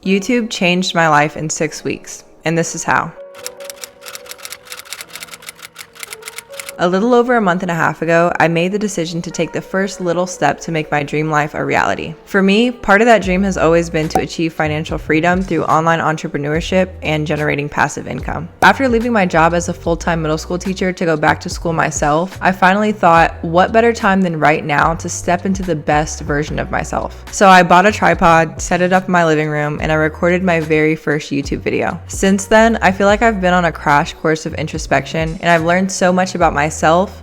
YouTube changed my life in 6 weeks, and this is how. A little over a month and a half ago, I made the decision to take the first little step to make my dream life a reality. For me, part of that dream has always been to achieve financial freedom through online entrepreneurship and generating passive income. After leaving my job as a full-time middle school teacher to go back to school myself, I finally thought, what better time than right now to step into the best version of myself? So I bought a tripod, set it up in my living room, and I recorded my very first YouTube video. Since then, I feel like I've been on a crash course of introspection, and I've learned so much about myself,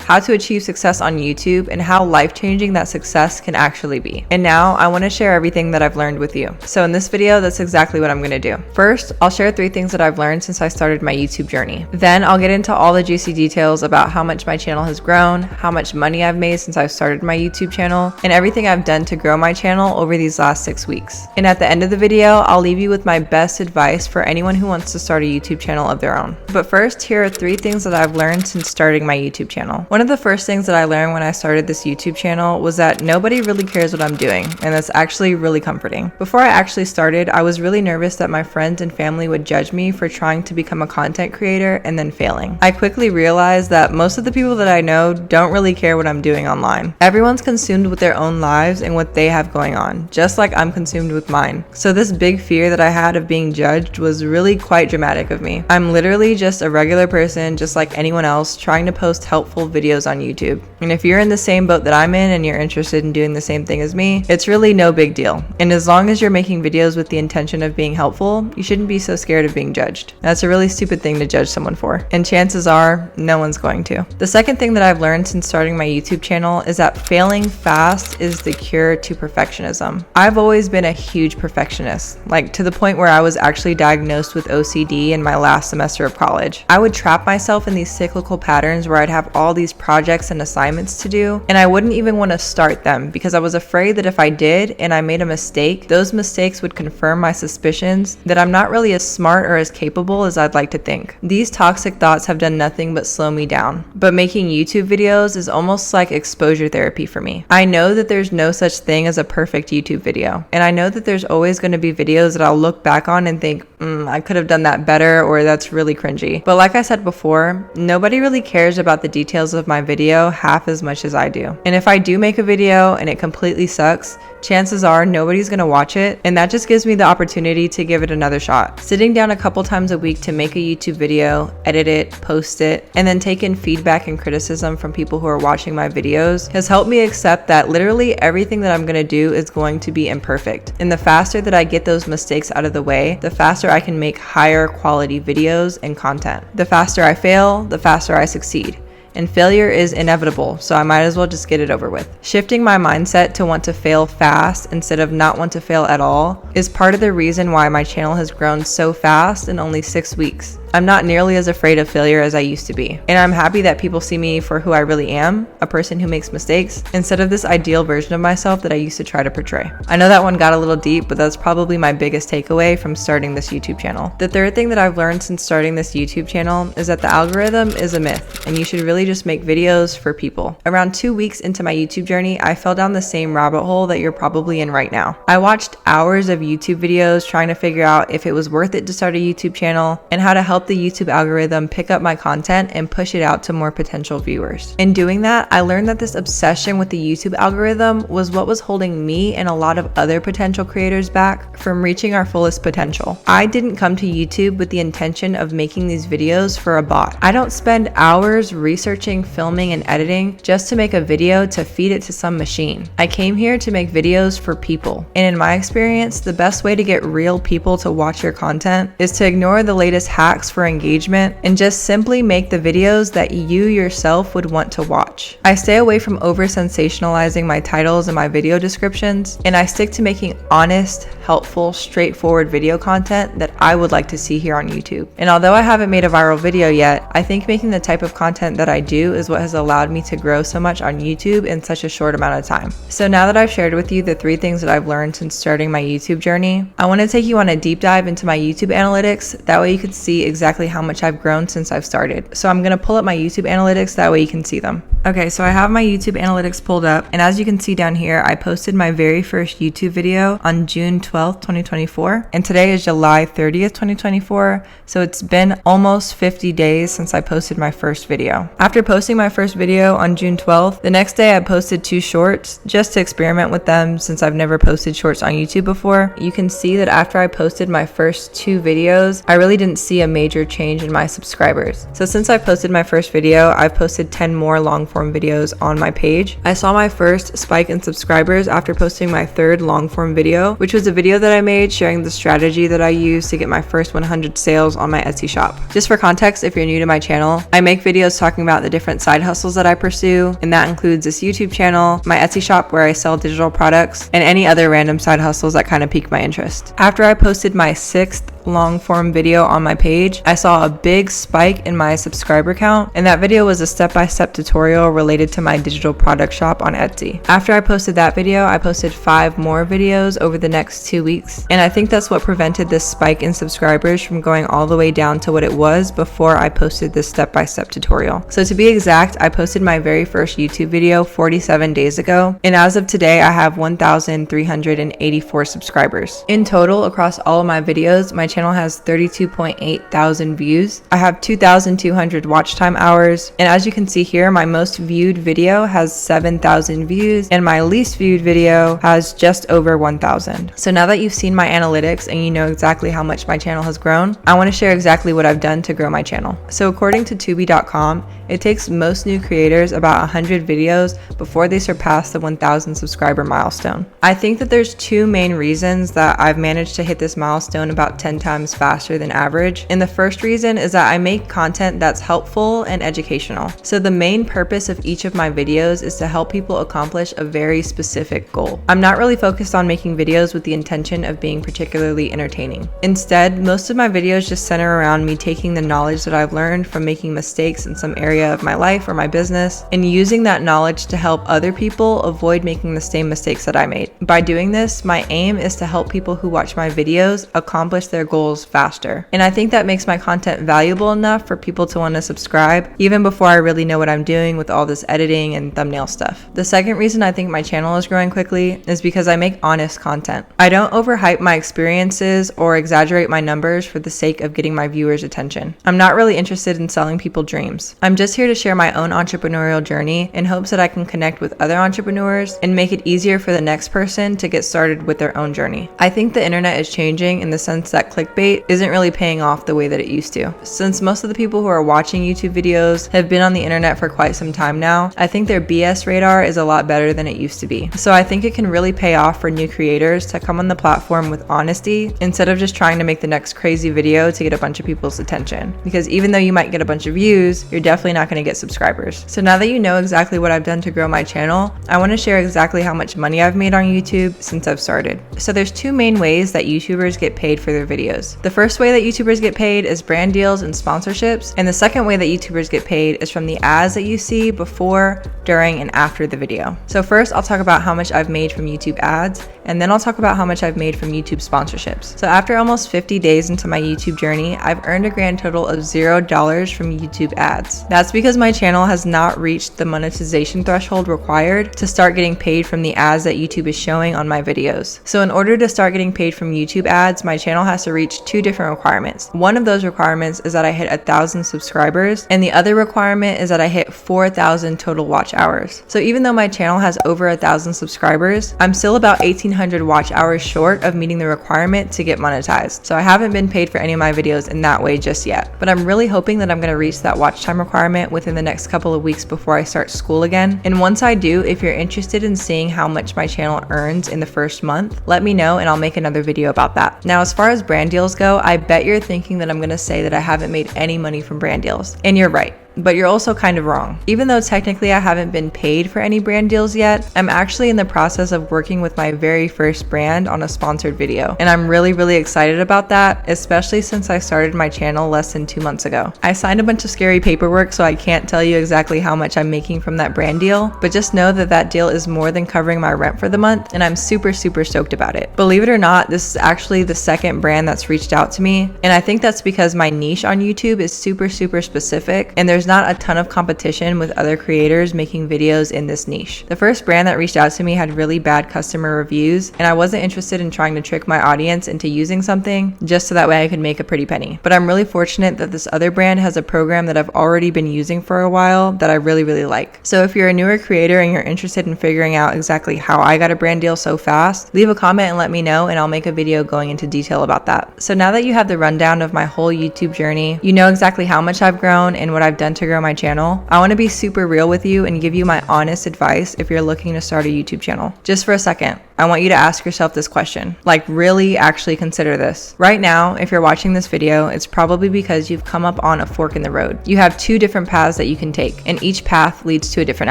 how to achieve success on YouTube, and how life-changing that success can actually be. And now I want to share everything that I've learned with you. So in this video, that's exactly what I'm going to do. First, I'll share 3 things that I've learned since I started my YouTube journey. Then I'll get into all the juicy details about how much my channel has grown, how much money I've made since I've started my YouTube channel, and everything I've done to grow my channel over these last 6 weeks. And at the end of the video, I'll leave you with my best advice for anyone who wants to start a YouTube channel of their own. But first, here are 3 things that I've learned since starting my YouTube channel. One of the first things that I learned when I started this YouTube channel was that nobody really cares what I'm doing, and that's actually really comforting. Before I actually started, I was really nervous that my friends and family would judge me for trying to become a content creator and then failing. I quickly realized that most of the people that I know don't really care what I'm doing online. Everyone's consumed with their own lives and what they have going on, just like I'm consumed with mine. So this big fear that I had of being judged was really quite dramatic of me. I'm literally just a regular person, just like anyone else, trying to post helpful videos on YouTube. And if you're in the same boat that I'm in and you're interested in doing the same thing as me, it's really no big deal. And as long as you're making videos with the intention of being helpful, you shouldn't be so scared of being judged. That's a really stupid thing to judge someone for. And chances are, no one's going to. The second thing that I've learned since starting my YouTube channel is that failing fast is the cure to perfectionism. I've always been a huge perfectionist, like to the point where I was actually diagnosed with OCD in my last semester of college. I would trap myself in these cyclical patterns where I'd have all these projects and assignments to do, and I wouldn't even want to start them because I was afraid that if I did and I made a mistake, those mistakes would confirm my suspicions that I'm not really as smart or as capable as I'd like to think. These toxic thoughts have done nothing but slow me down, but making YouTube videos is almost like exposure therapy for me. I know that there's no such thing as a perfect YouTube video, and I know that there's always going to be videos that I'll look back on and think, I could have done that better, or that's really cringy. But like I said before, nobody really cares about the details of my video half as much as I do. And if I do make a video and it completely sucks, chances are nobody's gonna watch it, and that just gives me the opportunity to give it another shot. Sitting down a couple times a week to make a YouTube video, edit it, post it, and then take in feedback and criticism from people who are watching my videos has helped me accept that literally everything that I'm gonna do is going to be imperfect. And the faster that I get those mistakes out of the way, the faster I can make higher quality videos and content. The faster I fail, the faster I succeed. And failure is inevitable, so I might as well just get it over with. Shifting my mindset to want to fail fast instead of not want to fail at all is part of the reason why my channel has grown so fast in only 6 weeks. I'm not nearly as afraid of failure as I used to be. And I'm happy that people see me for who I really am, a person who makes mistakes, instead of this ideal version of myself that I used to try to portray. I know that one got a little deep, but that's probably my biggest takeaway from starting this YouTube channel. The third thing that I've learned since starting this YouTube channel is that the algorithm is a myth, and you should really just make videos for people. Around 2 weeks into my YouTube journey, I fell down the same rabbit hole that you're probably in right now. I watched hours of YouTube videos trying to figure out if it was worth it to start a YouTube channel and how to help the YouTube algorithm pick up my content and push it out to more potential viewers. In doing that, I learned that this obsession with the YouTube algorithm was what was holding me and a lot of other potential creators back from reaching our fullest potential. I didn't come to YouTube with the intention of making these videos for a bot. I don't spend hours researching, filming, and editing just to make a video to feed it to some machine. I came here to make videos for people. And in my experience, the best way to get real people to watch your content is to ignore the latest hacks for engagement and just simply make the videos that you yourself would want to watch. I stay away from over sensationalizing my titles and my video descriptions, and I stick to making honest, helpful, straightforward video content that I would like to see here on YouTube. And although I haven't made a viral video yet, I think making the type of content that I do is what has allowed me to grow so much on YouTube in such a short amount of time. So now that I've shared with you the 3 things that I've learned since starting my YouTube journey, I want to take you on a deep dive into my YouTube analytics. That way you can see exactly how much I've grown since I've started. So I'm gonna pull up my YouTube analytics, that way you can see them. Okay, so I have my YouTube analytics pulled up, and as you can see down here, I posted my very first YouTube video on June 12th, 2024, and today is July 30th, 2024, so it's been almost 50 days since I posted my first video. After posting my first video on June 12th, the next day I posted 2 shorts just to experiment with them since I've never posted shorts on YouTube before. You can see that after I posted my first 2 videos, I really didn't see a major change in my subscribers. So since I posted my first video, I've posted 10 more long form videos on my page. I saw my first spike in subscribers after posting my 3rd long form video, which was a video that I made sharing the strategy that I used to get my first 100 sales on my Etsy shop. Just for context, if you're new to my channel, I make videos talking about the different side hustles that I pursue, and that includes this YouTube channel, my Etsy shop where I sell digital products, and any other random side hustles that kind of pique my interest. After I posted my 6th long form video on my page, I saw a big spike in my subscriber count, and that video was a step-by-step tutorial related to my digital product shop on Etsy. After I posted that video, I posted 5 more videos over the next 2 weeks, and I think that's what prevented this spike in subscribers from going all the way down to what it was before I posted this step-by-step tutorial. So to be exact, I posted my very first YouTube video 47 days ago, and as of today, I have 1,384 subscribers. In total, across all of my videos, my channel has 32.8 thousand views. I have 2,200 watch time hours, and as you can see here, my most viewed video has 7,000 views, and my least viewed video has just over 1,000. So now that you've seen my analytics and you know exactly how much my channel has grown, I want to share exactly what I've done to grow my channel. So according to Tubi.com, it takes most new creators about 100 videos before they surpass the 1,000 subscriber milestone. I think that there's 2 main reasons that I've managed to hit this milestone about 10 times faster than average. And the first reason is that I make content that's helpful and educational. So the main purpose of each of my videos is to help people accomplish a very specific goal. I'm not really focused on making videos with the intention of being particularly entertaining. Instead, most of my videos just center around me taking the knowledge that I've learned from making mistakes in some area of my life or my business and using that knowledge to help other people avoid making the same mistakes that I made. By doing this, my aim is to help people who watch my videos accomplish their goals faster. And I think that makes my content valuable enough for people to want to subscribe even before I really know what I'm doing with all this editing and thumbnail stuff. The second reason I think my channel is growing quickly is because I make honest content. I don't overhype my experiences or exaggerate my numbers for the sake of getting my viewers' attention. I'm not really interested in selling people dreams. I'm just here to share my own entrepreneurial journey in hopes that I can connect with other entrepreneurs and make it easier for the next person to get started with their own journey. I think the internet is changing in the sense that clickbait isn't really paying off the way that it used to. Since most of the people who are watching YouTube videos have been on the internet for quite some time now, I think their BS radar is a lot better than it used to be. So I think it can really pay off for new creators to come on the platform with honesty instead of just trying to make the next crazy video to get a bunch of people's attention. Because even though you might get a bunch of views, you're definitely not going to get subscribers. So now that you know exactly what I've done to grow my channel, I want to share exactly how much money I've made on YouTube since I've started. So there's 2 main ways that YouTubers get paid for their videos. The first way that YouTubers get paid is brand deals and sponsorships, and the second way that YouTubers get paid is from the ads that you see before, during, and after the video. So first, I'll talk about how much I've made from YouTube ads, and then I'll talk about how much I've made from YouTube sponsorships. So after almost 50 days into my YouTube journey, I've earned a grand total of $0 from YouTube ads. That's because my channel has not reached the monetization threshold required to start getting paid from the ads that YouTube is showing on my videos. So in order to start getting paid from YouTube ads, my channel has to reach 2 different requirements. One of those requirements is that I hit 1,000 subscribers, and the other requirement is that I hit 4,000 total watch hours. So even though my channel has over 1,000 subscribers, I'm still about 1,800 watch hours short of meeting the requirement to get monetized. So I haven't been paid for any of my videos in that way just yet, but I'm really hoping that I'm going to reach that watch time requirement within the next couple of weeks before I start school again. And once I do, if you're interested in seeing how much my channel earns in the first month, let me know and I'll make another video about that. Now, as far as brand deals go, I bet you're thinking that I'm going to say that I haven't made any money from brand deals. And you're right. but you're also kind of wrong. Even though technically I haven't been paid for any brand deals yet, I'm actually in the process of working with my very first brand on a sponsored video. And I'm really excited about that, especially since I started my channel less than 2 months ago. I signed a bunch of scary paperwork, so I can't tell you exactly how much I'm making from that brand deal, but just know that that deal is more than covering my rent for the month, and I'm super stoked about it. Believe it or not, this is actually the second brand that's reached out to me, and I think that's because my niche on YouTube is super specific, and there's not a ton of competition with other creators making videos in this niche. The first brand that reached out to me had really bad customer reviews, and I wasn't interested in trying to trick my audience into using something just so that way I could make a pretty penny. But I'm really fortunate that this other brand has a program that I've already been using for a while that I really like. So if you're a newer creator and you're interested in figuring out exactly how I got a brand deal so fast, leave a comment and let me know, and I'll make a video going into detail about that. So now that you have the rundown of my whole YouTube journey, you know exactly how much I've grown and what I've done to grow my channel. I want to be super real with you and give you my honest advice if you're looking to start a YouTube channel. Just for a second, I want you to ask yourself this question. Like, really actually consider this. Right now, if you're watching this video, it's probably because you've come up on a fork in the road. You have two different paths that you can take, and each path leads to a different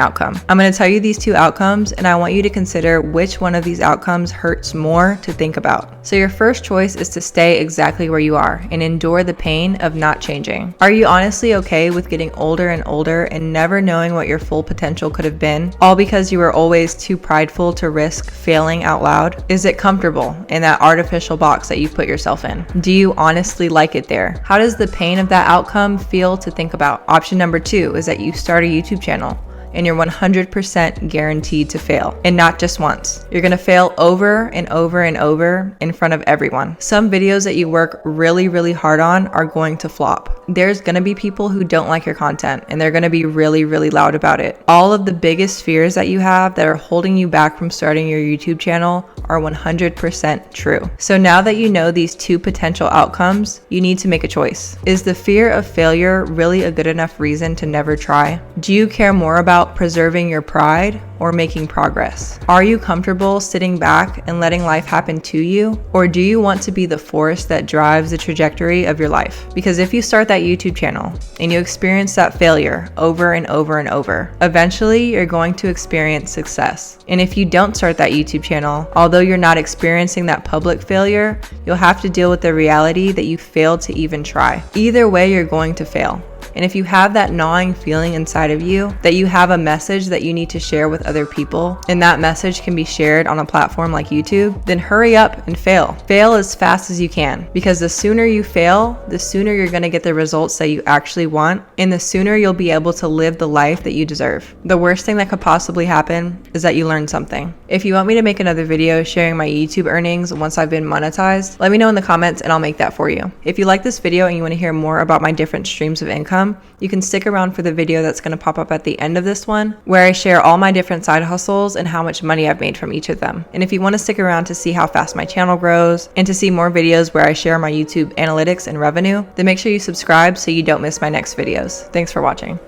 outcome. I'm going to tell you these two outcomes, and I want you to consider which one of these outcomes hurts more to think about. So your first choice is to stay exactly where you are and endure the pain of not changing. Are you honestly okay with getting older and older and never knowing what your full potential could have been, all because you were always too prideful to risk failing out loud? Is it comfortable in that artificial box that you put yourself in? Do you honestly like it there? How does the pain of that outcome feel to think about? Option number 2 is that you start a YouTube channel and you're 100% guaranteed to fail, and not just once. You're gonna fail over and over and over in front of everyone. Some videos that you work really hard on are going to flop. There's gonna be people who don't like your content, and they're gonna be really loud about it. All of the biggest fears that you have that are holding you back from starting your YouTube channel are 100% true. So now that you know these two potential outcomes, you need to make a choice. Is the fear of failure really a good enough reason to never try? Do you care more about preserving your pride or making progress? Are you comfortable sitting back and letting life happen to you? Or do you want to be the force that drives the trajectory of your life? Because if you start that YouTube channel and you experience that failure over and over, eventually you're going to experience success. And if you don't start that YouTube channel, although you're not experiencing that public failure, you'll have to deal with the reality that you failed to even try. Either way, you're going to fail. And if you have that gnawing feeling inside of you that you have a message that you need to share with other people, and that message can be shared on a platform like YouTube, then hurry up and fail. Fail as fast as you can, because the sooner you fail, the sooner you're going to get the results that you actually want, and the sooner you'll be able to live the life that you deserve. The worst thing that could possibly happen is that you learn something. If you want me to make another video sharing my YouTube earnings once I've been monetized, let me know in the comments and I'll make that for you. If you like this video and you want to hear more about my different streams of income, you can stick around for the video that's going to pop up at the end of this one, where I share all my different side hustles and how much money I've made from each of them. And if you want to stick around to see how fast my channel grows and to see more videos where I share my YouTube analytics and revenue, then make sure you subscribe so you don't miss my next videos. Thanks for watching.